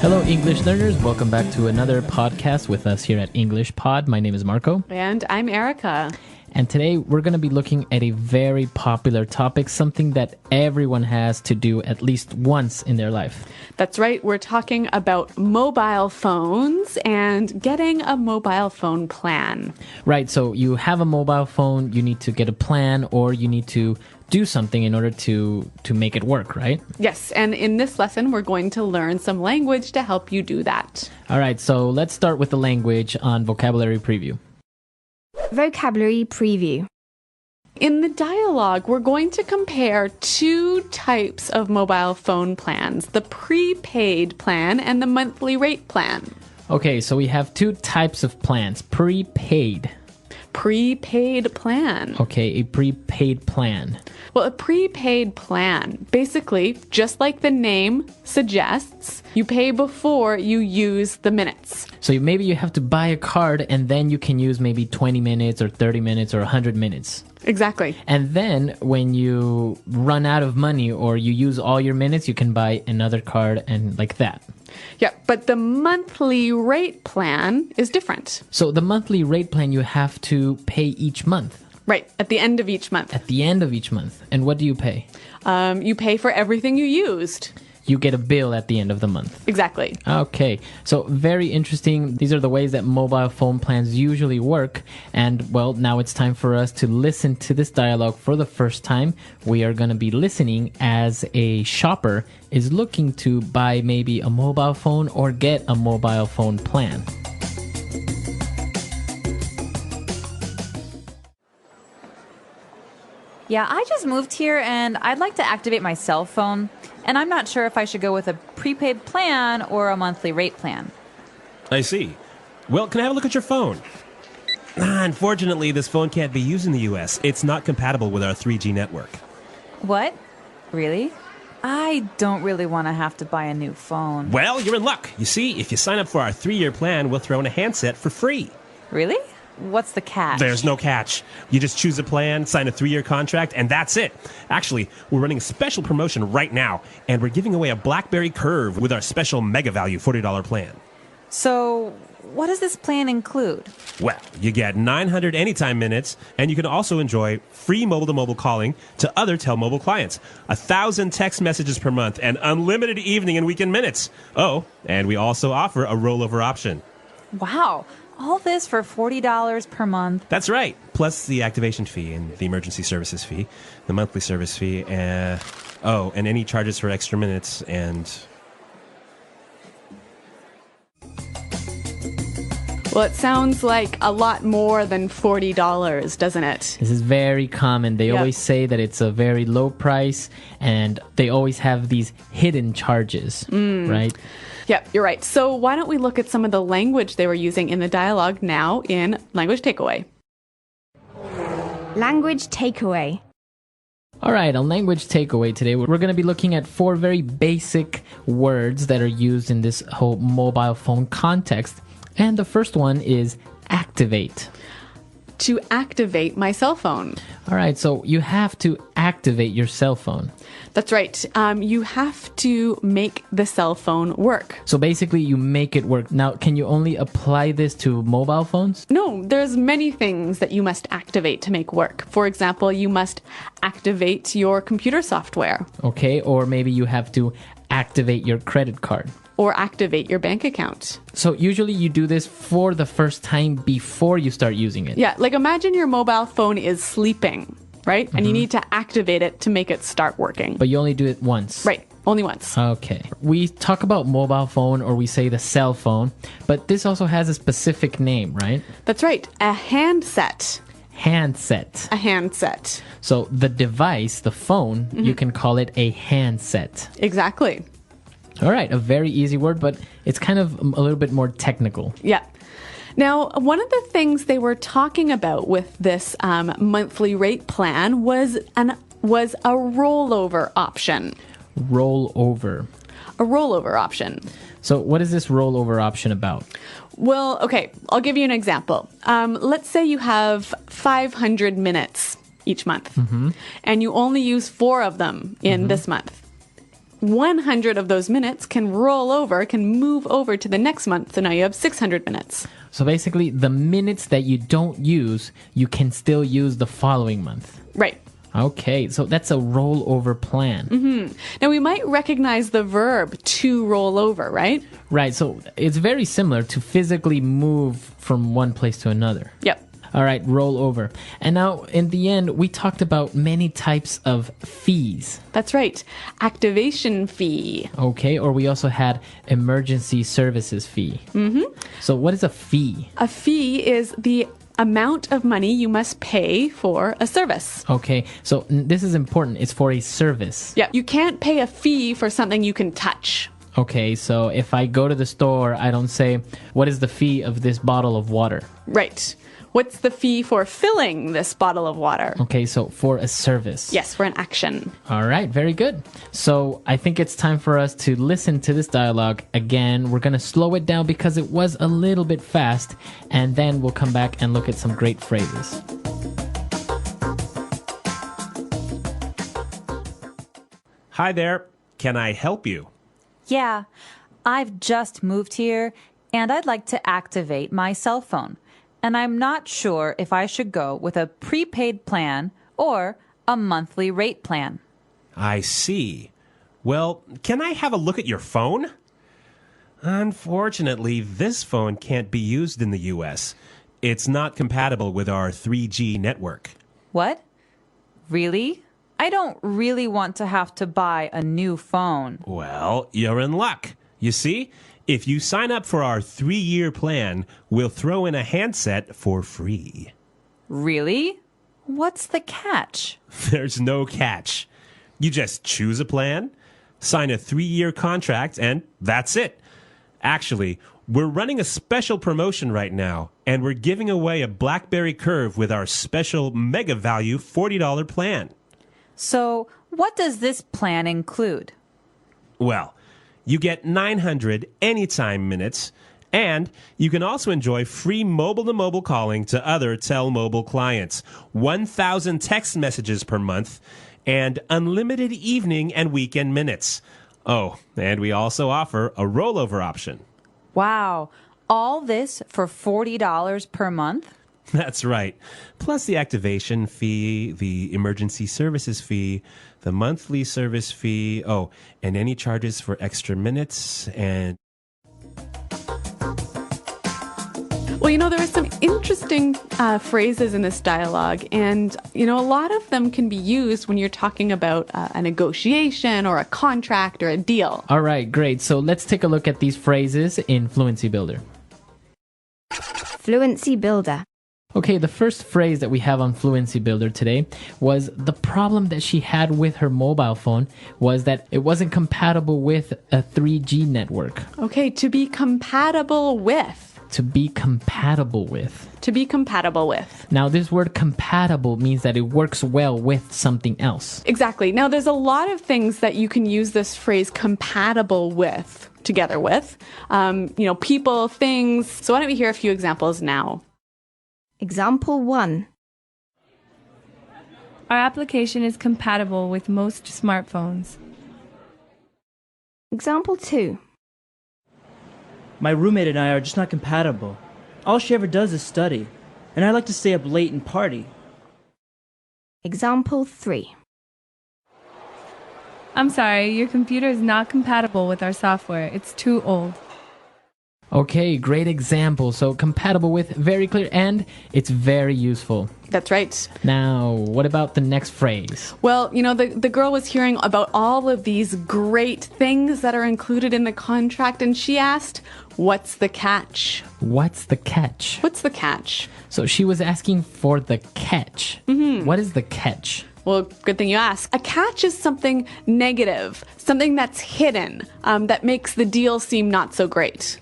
Hello, English learners. Welcome back to another podcast with us here at EnglishPod. My name is Marco. And I'm Erica. And today we're going to be looking at a very popular topic, something that everyone has to do at least once in their life. That's right. We're talking about mobile phones and getting a mobile phone plan. Right. So you have a mobile phone, you need to get a plan, or you need to do something in order to make it work, right? Yes. And in this lesson, we're going to learn some language to help you do that. All right. So let's start with the language on vocabulary preview. Vocabulary preview. In the dialogue, we're going to compare two types of mobile phone plans, the prepaid plan and the monthly rate plan. Okay, so we have two types of plans. Prepaid. Prepaid plan. Okay, a prepaid plan. Well, a prepaid plan, basically, just like the name suggests, you pay before you use the minutes. So maybe you have to buy a card and then you can use maybe 20 minutes or 30 minutes or 100 minutes. Exactly. And then when you run out of money or you use all your minutes, you can buy another card and like that. Yeah, but the monthly rate plan is different. So the monthly rate plan you have to pay each month. Right, at the end of each month. At the end of each month. And what do you pay? You pay for everything you used. You get a bill at the end of the month. Exactly. Okay, so very interesting. These are the ways that mobile phone plans usually work. And, well, now it's time for us to listen to this dialogue for the first time. We are going to be listening as a shopper is looking to buy maybe a mobile phone or get a mobile phone plan. Yeah, I just moved here and I'd like to activate my cell phone. And I'm not sure if I should go with a prepaid plan or a monthly rate plan. I see. Well, can I have a look at your phone? Unfortunately, this phone can't be used in the U.S. It's not compatible with our 3G network. What? Really? I don't really want to have to buy a new phone. Well, you're in luck. You see, if you sign up for our 3-year plan, we'll throw in a handset for free. Really? What's the catch? There's no catch. You just choose a plan, sign a 3-year contract, and that's it. Actually, we're running a special promotion right now, and we're giving away a BlackBerry Curve with our special mega value $40 plan. So, what does this plan include? Well, you get 900 anytime minutes, and you can also enjoy free mobile-to-mobile calling to other Telmobile clients, 1,000 text messages per month, and unlimited evening and weekend minutes. Oh, and we also offer a rollover option. Wow. All this for $40 per month. That's right. Plus the activation fee and the emergency services fee, the monthly service fee, and any charges for extra minutes and... Well, it sounds like a lot more than $40, doesn't it? This is very common. They always say that it's a very low price and they always have these hidden charges, right? Yep, you're right. So why don't we look at some of the language they were using in the dialogue now in Language Takeaway. Language takeaway. All right, on Language Takeaway today, we're going to be looking at 4 very basic words that are used in this whole mobile phone context. And the first one is activate. To activate my cell phone. All right, so you have to activate your cell phone. That's right. You have to make the cell phone work. So basically, you make it work. Now, can you only apply this to mobile phones? No, there's many things that you must activate to make work. For example, you must activate your computer software. Okay, or maybe you have to activate your credit card. Or activate your bank account. So usually you do this for the first time before you start using it. Yeah, like imagine your mobile phone is sleeping, right? And you need to activate it to make it start working. But you only do it once. Right, only once. Okay. We talk about mobile phone or we say the cell phone, but this also has a specific name, right? That's right, a handset. Handset. A handset. So the device, the phone, you can call it a handset. Exactly. All right, a very easy word, but it's kind of a little bit more technical. Yeah. Now, one of the things they were talking about with this monthly rate plan was a rollover option. Rollover. A rollover option. So what is this rollover option about? Well, okay, I'll give you an example. Let's say you have 500 minutes each month, and you only use 4 of them in this month. 100 of those minutes can move over to the next month. So now you have 600 minutes. So basically, the minutes that you don't use, you can still use the following month. Right. Okay, so that's a rollover plan. Now, we might recognize the verb to roll over, right? Right, so it's very similar to physically move from one place to another. Yep. All right, roll over. And now, in the end, we talked about many types of fees. That's right. Activation fee. Okay, or we also had emergency services fee. So what is a fee? A fee is the amount of money you must pay for a service. Okay, so this is important. It's for a service. Yeah, you can't pay a fee for something you can touch. Okay, so if I go to the store, I don't say, what is the fee of this bottle of water? Right. What's the fee for filling this bottle of water? Okay, so for a service. Yes, for an action. All right, very good. So I think it's time for us to listen to this dialogue again. We're going to slow it down because it was a little bit fast, and then we'll come back and look at some great phrases. Hi there. Can I help you? Yeah, I've just moved here and I'd like to activate my cell phone. And I'm not sure if I should go with a prepaid plan or a monthly rate plan. I see. Well, can I have a look at your phone? Unfortunately, this phone can't be used in the U.S. It's not compatible with our 3G network. What? Really? I don't really want to have to buy a new phone. Well, you're in luck. You see, if you sign up for our 3-year plan, we'll throw in a handset for free. Really? What's the catch? There's no catch. You just choose a plan, sign a 3-year contract, and that's it. Actually, we're running a special promotion right now, and we're giving away a BlackBerry Curve with our special mega value $40 plan. So, what does this plan include? Well, you get 900 anytime minutes, and you can also enjoy free mobile-to-mobile calling to other Tel-Mobile clients, 1,000 text messages per month, and unlimited evening and weekend minutes. Oh, and we also offer a rollover option. Wow, all this for $40 per month? That's right. Plus the activation fee, the emergency services fee, the monthly service fee, and any charges for extra minutes and... Well, there are some interesting phrases in this dialogue, and, a lot of them can be used when you're talking about a negotiation or a contract or a deal. All right, great. So let's take a look at these phrases in Fluency Builder. Fluency Builder. Okay, the first phrase that we have on Fluency Builder today was the problem that she had with her mobile phone was that it wasn't compatible with a 3G network. Okay, to be compatible with. To be compatible with. To be compatible with. Now, this word compatible means that it works well with something else. Exactly. Now, there's a lot of things that you can use this phrase compatible with, together with. People, things. So why don't we hear a few examples now? Example 1. Our application is compatible with most smartphones. Example 2. My roommate and I are just not compatible. All she ever does is study, and I like to stay up late and party. Example 3. I'm sorry, your computer is not compatible with our software. It's too old. Okay, great example. So compatible with, very clear, and it's very useful. That's right. Now, what about the next phrase? Well, the girl was hearing about all of these great things that are included in the contract, and she asked, what's the catch? What's the catch? What's the catch? So she was asking for the catch. What is the catch? Well, good thing you asked. A catch is something negative, something that's hidden, that makes the deal seem not so great.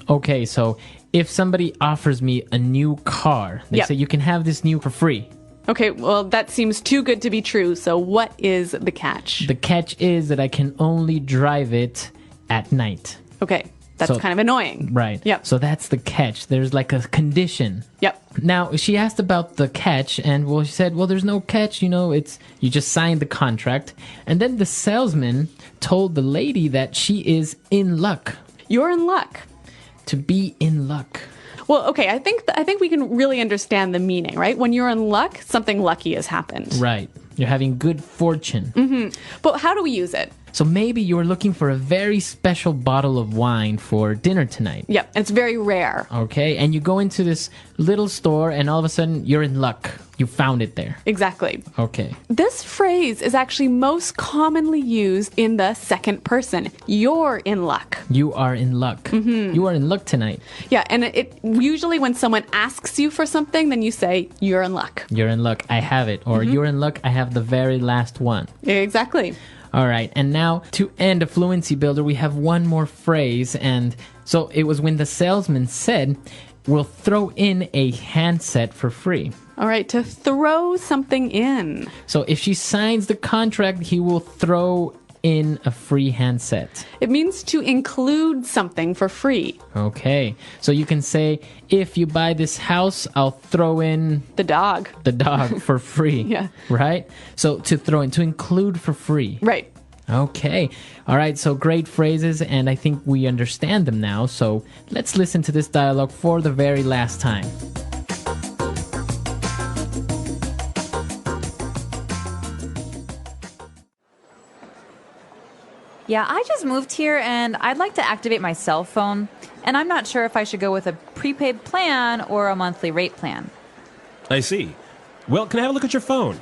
Okay, so if somebody offers me a new car, they say you can have this new for free. Okay, well, that seems too good to be true. So what is the catch? The catch is that I can only drive it at night. Okay, That's kind of annoying. Right. Yep. So that's the catch. There's like a condition. Yep. Now, she asked about the catch, and she said, well, there's no catch, it's you just signed the contract. And then the salesman told the lady that she is in luck. You're in luck. To be in luck. Well, okay, I think we can really understand the meaning, right? When you're in luck, something lucky has happened. Right. You're having good fortune. Mm-hmm. But how do we use it? So maybe you're looking for a very special bottle of wine for dinner tonight. Yep, and it's very rare. Okay, and you go into this little store and all of a sudden you're in luck. You found it there. Exactly. Okay. This phrase is actually most commonly used in the second person. You're in luck. You are in luck. Mm-hmm. You are in luck tonight. Yeah, and it usually when someone asks you for something, then you say, you're in luck. You're in luck. I have it. Or you're in luck. I have the very last one. Exactly. All right, and now to end a fluency builder, we have one more phrase. And so it was when the salesman said, we'll throw in a handset for free. All right, to throw something in. So if she signs the contract, he will throw in a free handset. It means to include something for free. Okay, so you can say, if you buy this house, I'll throw in The dog. for free. Yeah. Right? So to throw in, to include for free. Right. Okay. All right. So great phrases, and I think we understand them now. So let's listen to this dialogue for the very last time. Yeah, I just moved here and I'd like to activate my cell phone. And I'm not sure if I should go with a prepaid plan or a monthly rate plan. I see. Well, can I have a look at your phone?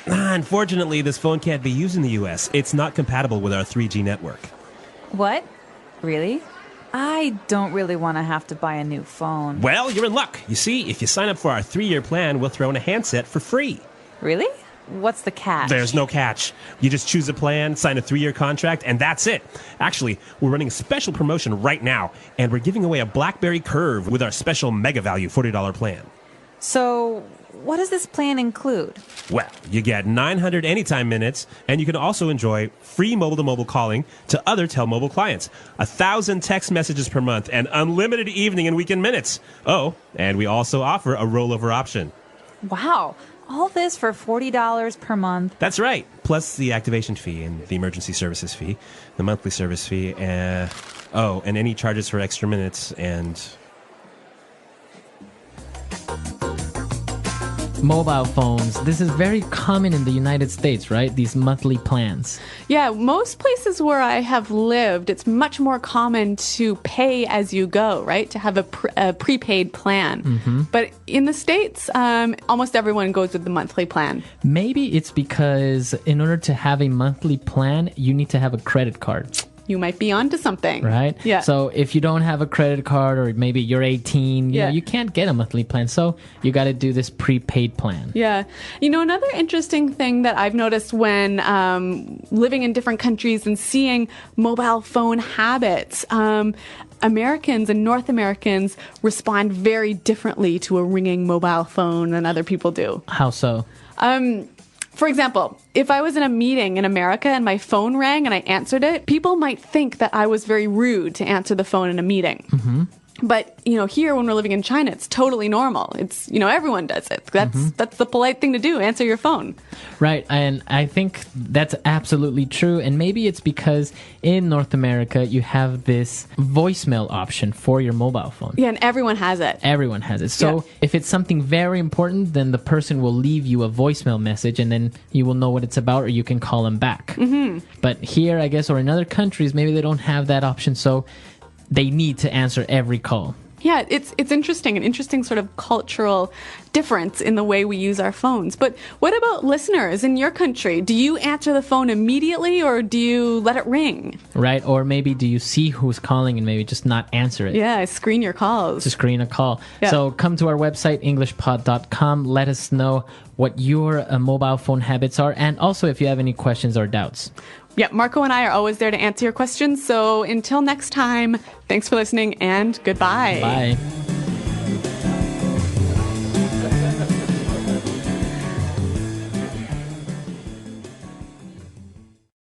Unfortunately, this phone can't be used in the U.S. It's not compatible with our 3G network. What? Really? I don't really want to have to buy a new phone. Well, you're in luck. You see, if you sign up for our 3-year plan, we'll throw in a handset for free. Really? What's the catch? There's no catch. You just choose a plan, sign a 3-year contract, and that's it. Actually, we're running a special promotion right now, and we're giving away a BlackBerry Curve with our special mega value $40 plan. So, what does this plan include? Well, you get 900 anytime minutes, and you can also enjoy free mobile-to-mobile calling to other Telmobile clients, 1,000 text messages per month, and unlimited evening and weekend minutes. Oh, and we also offer a rollover option. Wow. All this for $40 per month? That's right. Plus the activation fee and the emergency services fee, the monthly service fee, and any charges for extra minutes and... Mobile phones. This is very common in the United States, right? These monthly plans. Yeah, most places where I have lived, it's much more common to pay as you go, right? To have a prepaid plan. Mm-hmm. But in the States, almost everyone goes with the monthly plan. Maybe it's because in order to have a monthly plan, you need to have a credit card. You might be onto something. Right? Yeah. So if you don't have a credit card or maybe you're 18, you know, you can't get a monthly plan. So you got to do this prepaid plan. Yeah. You know, another interesting thing that I've noticed when living in different countries and seeing mobile phone habits, Americans and North Americans respond very differently to a ringing mobile phone than other people do. How so? For example, if I was in a meeting in America and my phone rang and I answered it, people might think that I was very rude to answer the phone in a meeting. Mm-hmm. But, you know, here when we're living in China, it's totally normal. It's, you know, everyone does it. That's the polite thing to do, answer your phone. Right. And I think that's absolutely true. And maybe it's because in North America, you have this voicemail option for your mobile phone. Yeah, and everyone has it. Everyone has it. So if it's something very important, then the person will leave you a voicemail message and then you will know what it's about or you can call them back. Mm-hmm. But here, I guess, or in other countries, maybe they don't have that option. So they need to answer every call. Yeah, it's interesting, an interesting sort of cultural difference in the way we use our phones. But what about listeners in your country? Do you answer the phone immediately or do you let it ring? Right, or maybe do you see who's calling and maybe just not answer it? Yeah, screen your calls. To screen a call. Yeah. So come to our website, EnglishPod365.com. Let us know what your mobile phone habits are and also if you have any questions or doubts. Yeah, Marco and I are always there to answer your questions. So until next time, thanks for listening and goodbye. Bye.